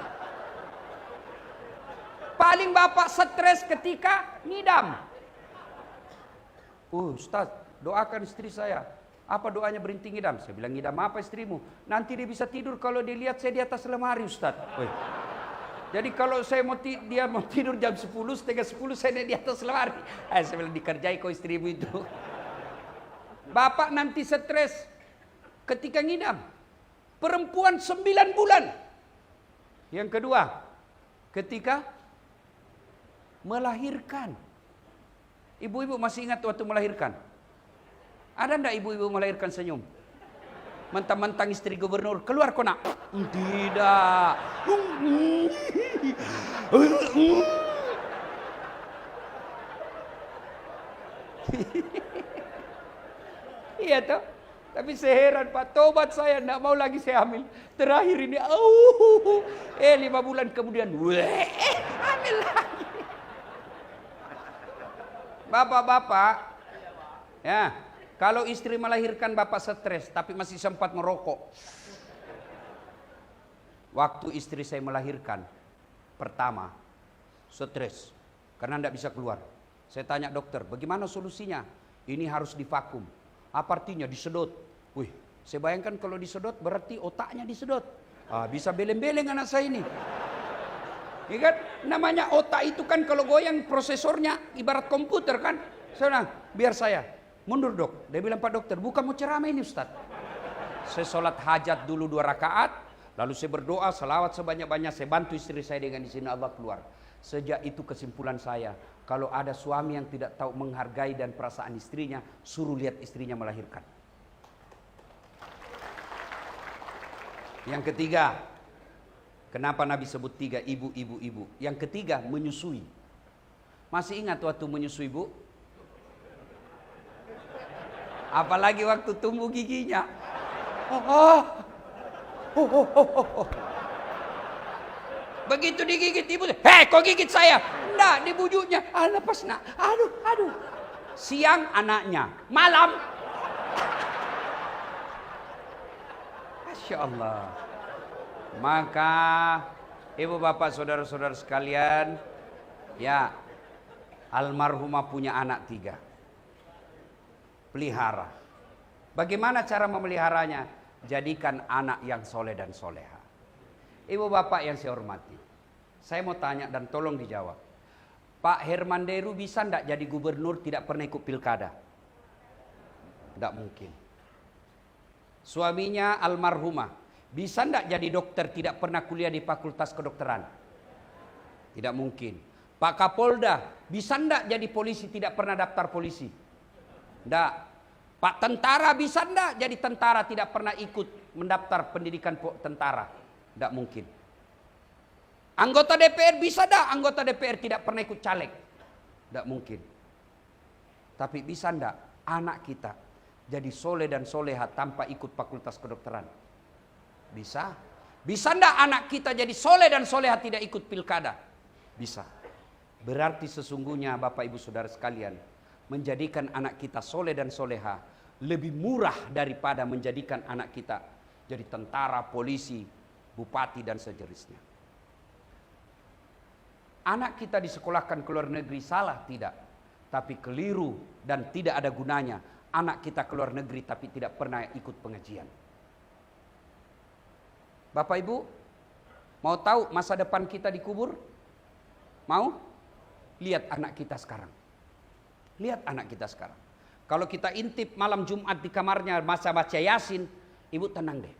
Paling bapak stres ketika ngidam. Ustaz, doakan istri saya. Apa doanya berhenti ngidam? Saya bilang, ngidam apa istrimu? Nanti dia bisa tidur kalau dia lihat saya di atas lemari, Ustaz. Jadi kalau saya dia mau tidur jam 10, setengah 10 saya di atas lemari. Saya bilang, dikerjai kok istrimu itu. Bapak nanti stres ketika ngidam. Perempuan 9 bulan. Yang kedua, ketika melahirkan. Ibu-ibu masih ingat waktu melahirkan? Ada enggak ibu-ibu melahirkan senyum? Mentang-mentang istri gubernur, keluar kok nak? Tidak. Iya toh. Tapi saya heran Pak, tobat saya, enggak mau lagi saya hamil. Terakhir ini, 5 bulan kemudian, hamil lagi. Bapak-bapak, ya, kalau istri melahirkan bapak stres, tapi masih sempat merokok. Waktu istri saya melahirkan, pertama, stres, karena enggak bisa keluar. Saya tanya dokter, bagaimana solusinya? Ini harus divakum. Apa artinya? Disedot. Wih, saya bayangkan kalau disedot berarti otaknya disedot. Bisa beleng-beleng anak saya ini. Ya kan? Namanya otak itu kan kalau goyang prosesornya ibarat komputer kan. Saya biar saya mundur dok. Dia bilang, Pak dokter, bukan mau ceramah ini Ustaz. Saya sholat hajat dulu 2 rakaat. Lalu saya berdoa, selawat sebanyak-banyak. Saya bantu istri saya dengan izin Allah keluar. Sejak itu kesimpulan saya, kalau ada suami yang tidak tahu menghargai dan perasaan istrinya, suruh lihat istrinya melahirkan. Yang ketiga, kenapa Nabi sebut 3 ibu. Yang ketiga, menyusui. Masih ingat waktu menyusui bu? Apalagi waktu tumbuh giginya. Begitu digigit ibu, hei kok gigit saya? Enggak, dibujuknya. Lepas nak. Aduh. siang anaknya, malam. Masya Allah. Maka ibu bapak saudara-saudara sekalian, ya, almarhumah punya anak 3. Pelihara. Bagaimana cara memeliharanya? Jadikan anak yang soleh dan soleha. Ibu bapak yang saya hormati, saya mau tanya dan tolong dijawab. Pak Herman Deru bisa enggak jadi gubernur tidak pernah ikut pilkada? Tidak mungkin. Suaminya almarhumah bisa enggak jadi dokter tidak pernah kuliah di fakultas kedokteran? Tidak mungkin. Pak Kapolda bisa enggak jadi polisi tidak pernah daftar polisi? Tidak. Pak tentara bisa enggak jadi tentara tidak pernah ikut mendaftar pendidikan tentara? Tidak mungkin. Anggota DPR bisa enggak anggota DPR tidak pernah ikut caleg? Tidak mungkin. Tapi bisa enggak anak kita jadi soleh dan soleha tanpa ikut fakultas kedokteran? Bisa. Bisa enggak anak kita jadi soleh dan soleha tidak ikut pilkada? Bisa. Berarti sesungguhnya Bapak Ibu Saudara sekalian, menjadikan anak kita soleh dan soleha lebih murah daripada menjadikan anak kita jadi tentara, polisi, bupati dan sejenisnya. Anak kita disekolahkan ke luar negeri salah? Tidak. Tapi keliru dan tidak ada gunanya. Anak kita ke luar negeri tapi tidak pernah ikut pengajian. Bapak Ibu, mau tahu masa depan kita dikubur? Mau? Lihat anak kita sekarang. Lihat anak kita sekarang. Kalau kita intip malam Jumat di kamarnya masa baca Yasin, ibu tenang deh.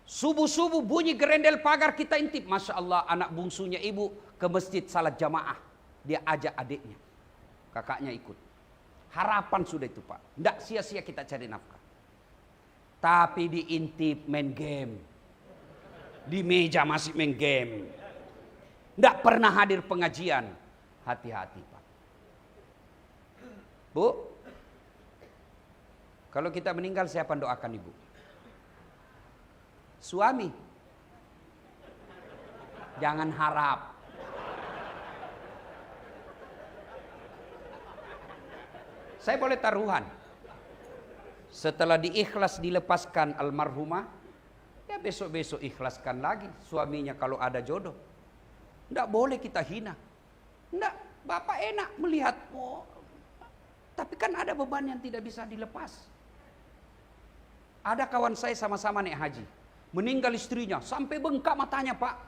Subuh-subuh bunyi gerendel pagar kita intip. Masya Allah, anak bungsunya ibu ke masjid salat jamaah. Dia ajak adiknya. Kakaknya ikut. Harapan sudah itu Pak. Tidak sia-sia kita cari nafkah. Tapi diintip main game. Di meja masih main game. Tidak pernah hadir pengajian. Hati-hati Pak. Bu, kalau kita meninggal siapa yang doakan ibu? Suami. Jangan harap. Saya boleh taruhan. Setelah diikhlas dilepaskan almarhumah, ya besok-besok ikhlaskan lagi suaminya kalau ada jodoh. Tidak boleh kita hina. Tidak, Bapak enak melihat. Oh, tapi kan ada beban yang tidak bisa dilepas. Ada kawan saya sama-sama naik haji. Meninggal istrinya, sampai bengkak matanya Pak.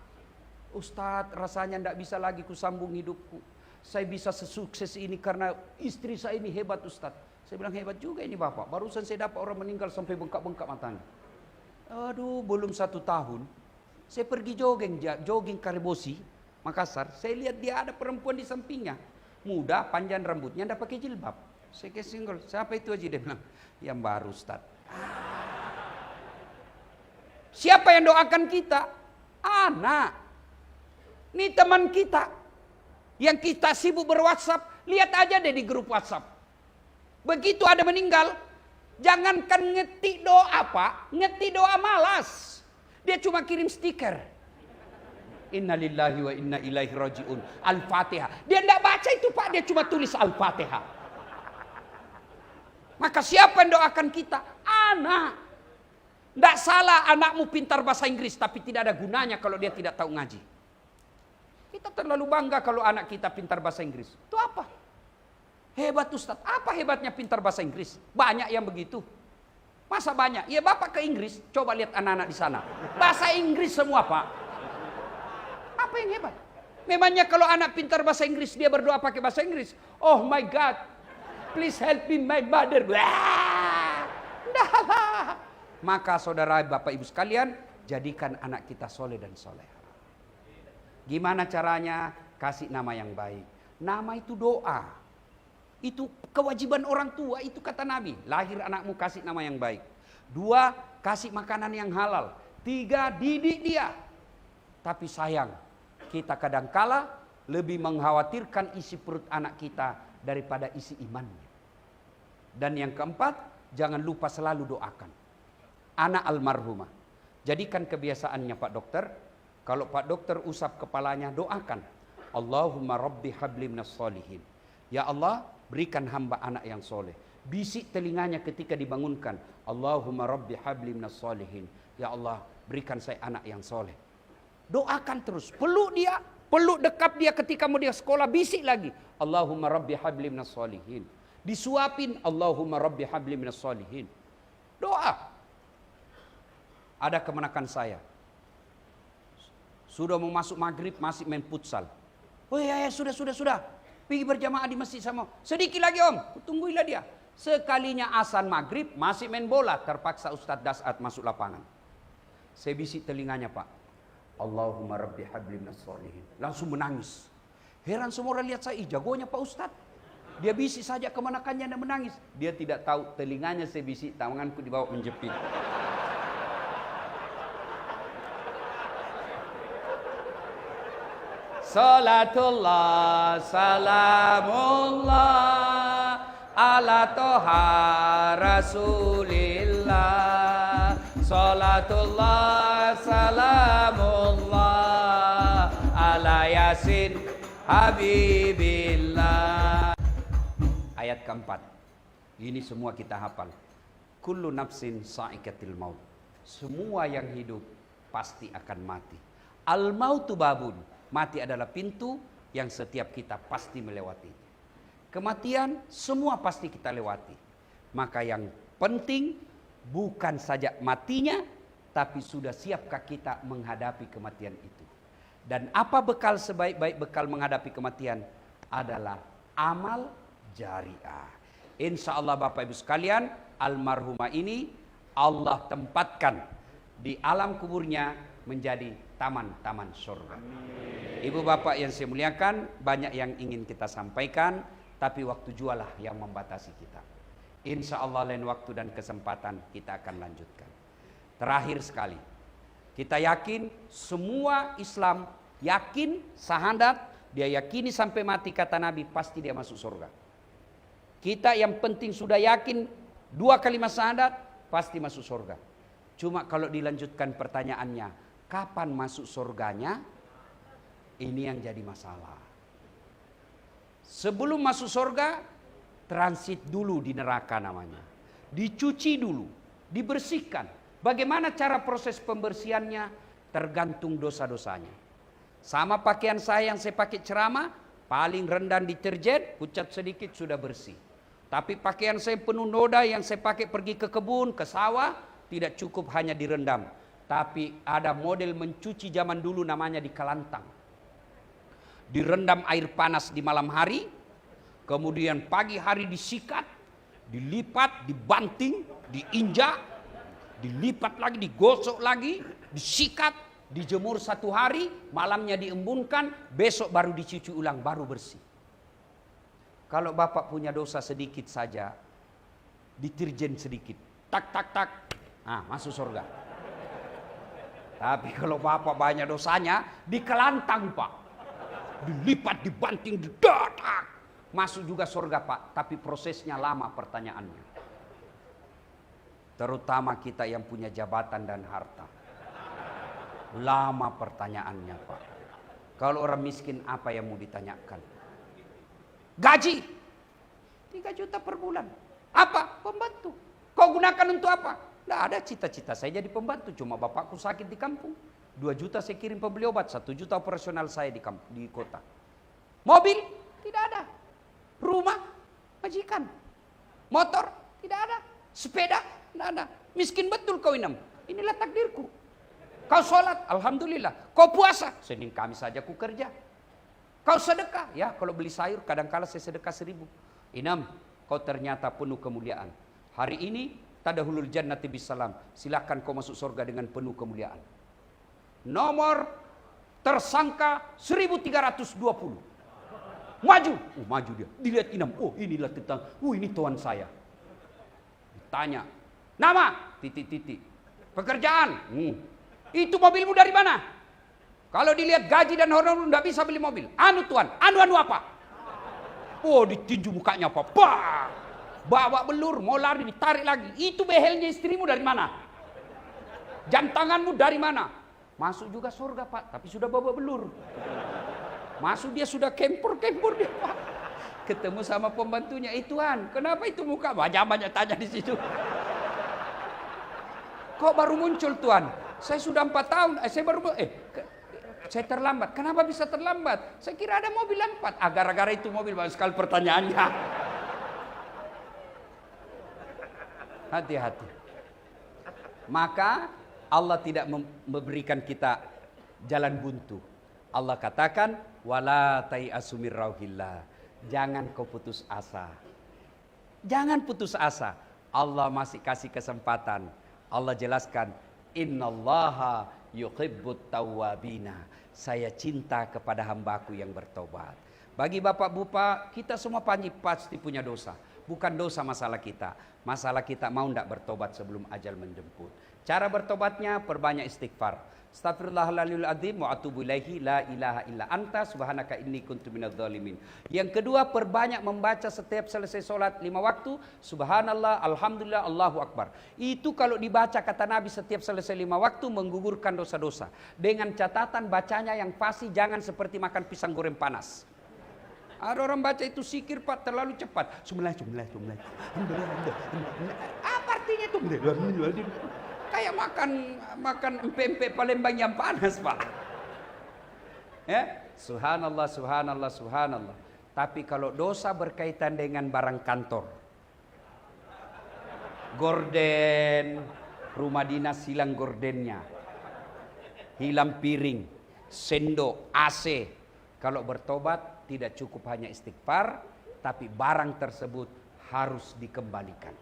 Ustadz, rasanya tidak bisa lagi kusambung hidupku. Saya bisa sesukses ini karena istri saya ini hebat Ustadz. Saya bilang hebat juga ini Bapak. Barusan saya dapat orang meninggal sampai bengkak-bengkak matanya. Aduh, belum 1 tahun. Saya pergi jogging Karibosi, Makassar. Saya lihat dia ada perempuan di sampingnya. Muda, panjang rambutnya, tidak pakai jilbab. Saya ke single, siapa itu aja? Dia bilang, yang baru Ustadz. Siapa yang doakan kita? Anak. Ini teman kita. Yang kita sibuk berWhatsApp. Lihat aja deh di grup WhatsApp. Begitu ada meninggal. Jangankan ngetik doa Pak. Ngetik doa malas. Dia cuma kirim stiker. Innalillahi wa inna ilaihi raji'un. Al-Fatihah. Dia tidak baca itu Pak. Dia cuma tulis Al-Fatihah. Maka siapa yang doakan kita? Anak. Tidak salah anakmu pintar bahasa Inggris, tapi tidak ada gunanya kalau dia tidak tahu ngaji. Kita terlalu bangga kalau anak kita pintar bahasa Inggris. Itu apa? Hebat Ustadz. Apa hebatnya pintar bahasa Inggris? Banyak yang begitu. Masa banyak? Ya Bapak ke Inggris, coba lihat anak-anak di sana. Bahasa Inggris semua Pak. Apa yang hebat? Memangnya kalau anak pintar bahasa Inggris, dia berdoa pakai bahasa Inggris. Oh my God, please help me my mother. Nah. Maka saudara Bapak Ibu sekalian, jadikan anak kita soleh dan soleh. Gimana caranya? Kasih nama yang baik. Nama itu doa. Itu kewajiban orang tua, itu kata Nabi. Lahir anakmu kasih nama yang baik. 2, kasih makanan yang halal. 3, didik dia. Tapi sayang, kita kadangkala lebih mengkhawatirkan isi perut anak kita daripada isi imannya. Dan yang keempat, jangan lupa selalu doakan anak almarhumah. Jadikan kebiasaannya Pak Dokter, kalau Pak Dokter usap kepalanya doakan, Allahumma rabbi habli minas solihin. Ya Allah, berikan hamba anak yang soleh. Bisik telinganya ketika dibangunkan. Allahumma rabbi habli minas solihin. Ya Allah, berikan saya anak yang soleh. Doakan terus. Peluk dia. Peluk dekap dia ketika mau dia sekolah. Bisik lagi. Allahumma rabbi habli minas solihin. Disuapin. Allahumma rabbi habli minas solihin. Doa. Ada kemenakan saya. Sudah mau masuk maghrib masih main futsal. Oh ya sudah. Pergi berjamaah di masjid sama. Sedikit lagi om, tungguilah dia. Sekalinya azan maghrib masih main bola. Terpaksa Ustadz Dasat masuk lapangan. Saya bisik telinganya pak. Allahumma rabbi habli minas solihin. Langsung menangis. Heran semua orang lihat saya, jagonya pak Ustadz. Dia bisik saja kemenakannya dan menangis. Dia tidak tahu telinganya saya bisik, tanganku dibawa menjepit. Salatullah salamullah ala toha rasulillah. Salatullah salamullah ala yasin habibillah. Ayat keempat. Ini semua kita hafal. Kullu nafsin sa'ikatil maut. Semua yang hidup pasti akan mati. Al mautu babun. Mati adalah pintu yang setiap kita pasti melewati. Kematian semua pasti kita lewati. Maka yang penting bukan saja matinya, tapi sudah siapkah kita menghadapi kematian itu. Dan apa bekal sebaik-baik bekal menghadapi kematian? Adalah amal jariah. Insya Allah Bapak Ibu sekalian, almarhumah ini Allah tempatkan di alam kuburnya menjadi taman-taman surga. Ibu bapak yang saya muliakan, banyak yang ingin kita sampaikan, tapi waktu jualah yang membatasi kita. Insya Allah lain waktu dan kesempatan kita akan lanjutkan. Terakhir sekali, kita yakin semua Islam yakin sahadat, dia yakini sampai mati kata Nabi pasti dia masuk surga. Kita yang penting sudah yakin 2 kalimat sahadat pasti masuk surga. Cuma kalau dilanjutkan pertanyaannya, kapan masuk surganya? Ini yang jadi masalah. Sebelum masuk surga, transit dulu di neraka namanya. Dicuci dulu, dibersihkan. Bagaimana cara proses pembersihannya? Tergantung dosa-dosanya. Sama pakaian saya yang saya pakai ceramah, paling rendah deterjen, pucat sedikit sudah bersih. Tapi pakaian saya penuh noda yang saya pakai pergi ke kebun, ke sawah, tidak cukup hanya direndam. Tapi ada model mencuci zaman dulu namanya di Kalantang. Direndam air panas di malam hari, kemudian pagi hari disikat, dilipat, dibanting, diinjak, dilipat lagi, digosok lagi, disikat, dijemur 1 hari, malamnya diembunkan, besok baru dicuci ulang, baru bersih. Kalau bapak punya dosa sedikit saja, deterjen sedikit, tak, masuk surga. Tapi kalau bapak banyak dosanya, dikelantang pak. Dilipat, dibanting, didatak. Masuk juga surga pak, tapi prosesnya lama pertanyaannya. Terutama kita yang punya jabatan dan harta. Lama pertanyaannya pak. Kalau orang miskin apa yang mau ditanyakan? Gaji 3 juta per bulan. Apa? Pembantu. Kau gunakan untuk apa? Tidak ada cita-cita saya jadi pembantu. Cuma bapakku sakit di kampung. 2 juta saya kirim pembeli obat, 1 juta operasional saya di kota. Mobil tidak ada. Rumah majikan. Motor tidak ada. Sepeda tidak ada. Miskin betul kau Inam. Inilah takdirku. Kau sholat, alhamdulillah. Kau puasa, Senin Kamis saja ku kerja. Kau sedekah, ya kalau beli sayur kadang-kala saya sedekah 1000. Inam, kau ternyata penuh kemuliaan. Hari ini tadahulul jannati bisalam. Silakan kau masuk surga dengan penuh kemuliaan. Nomor tersangka 1320. Maju. Maju dia. Dilihat Inam. Inilah tentang. Ini tuan saya. Ditanya. Nama? Titik. Pekerjaan. Itu mobilmu dari mana? Kalau dilihat gaji dan honor tidak bisa beli mobil. Anu tuan. Anu apa? Ditinju mukanya apa? Bawa belur. Mau lari ditarik lagi. Itu behelnya istrimu dari mana? Jam tanganmu dari mana? Masuk juga surga pak, tapi sudah bawa belur. Masuk dia sudah kempur dia pak. Ketemu sama pembantunya, Tuhan, kenapa itu muka banyak tanya di situ. Kok baru muncul Tuhan? Saya sudah 4 tahun, saya baru saya terlambat. Kenapa bisa terlambat? Saya kira ada mobil lewat. Gara-gara itu mobil, banyak sekali pertanyaannya. Hati-hati. Maka Allah tidak memberikan kita jalan buntu. Allah katakan, wala tai'asu mir rauhillah. Jangan kau putus asa. Jangan putus asa. Allah masih kasih kesempatan. Allah jelaskan, innallaha yuhibbut tawwabina. Saya cinta kepada hambaku yang bertobat. Bagi bapak-bapak, kita semua pasti punya dosa. Bukan dosa masalah kita. Masalah kita mau tidak bertobat sebelum ajal menjemput. Cara bertobatnya, perbanyak istighfar. Astaghfirullahaladzim wa atubu ilaihi la ilaha illa anta subhanaka inni kuntu minadz zalimin. Yang kedua, perbanyak membaca setiap selesai sholat 5 waktu. Subhanallah, alhamdulillah, Allahu akbar. Itu kalau dibaca kata Nabi setiap selesai 5 waktu menggugurkan dosa-dosa. Dengan catatan bacanya yang pasti, jangan seperti makan pisang goreng panas. Ada orang baca itu sikir Pak terlalu cepat. Apa artinya itu? Kayak makan empek-empek Palembang yang panas Pak. Ya, subhanallah, subhanallah, subhanallah. Tapi kalau dosa berkaitan dengan barang kantor, gorden, rumah dinas hilang gordennya, hilang piring, sendok, AC. Kalau bertobat tidak cukup hanya istighfar, tapi barang tersebut harus dikembalikan.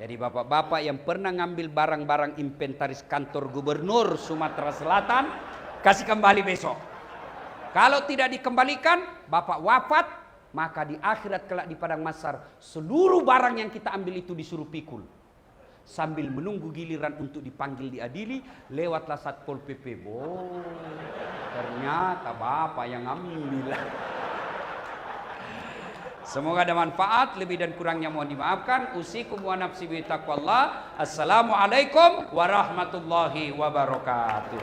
Jadi bapak-bapak yang pernah ngambil barang-barang inventaris kantor gubernur Sumatera Selatan, kasih kembali besok. Kalau tidak dikembalikan, bapak wafat, maka di akhirat kelak di padang mahsyar seluruh barang yang kita ambil itu disuruh pikul. Sambil menunggu giliran untuk dipanggil diadili, lewatlah Satpol PP. Oh, ternyata bapak yang ambil. Semoga ada manfaat, lebih dan kurangnya mohon dimaafkan. Usikum wa nafsi bi taqwallah. Assalamualaikum warahmatullahi wabarakatuh.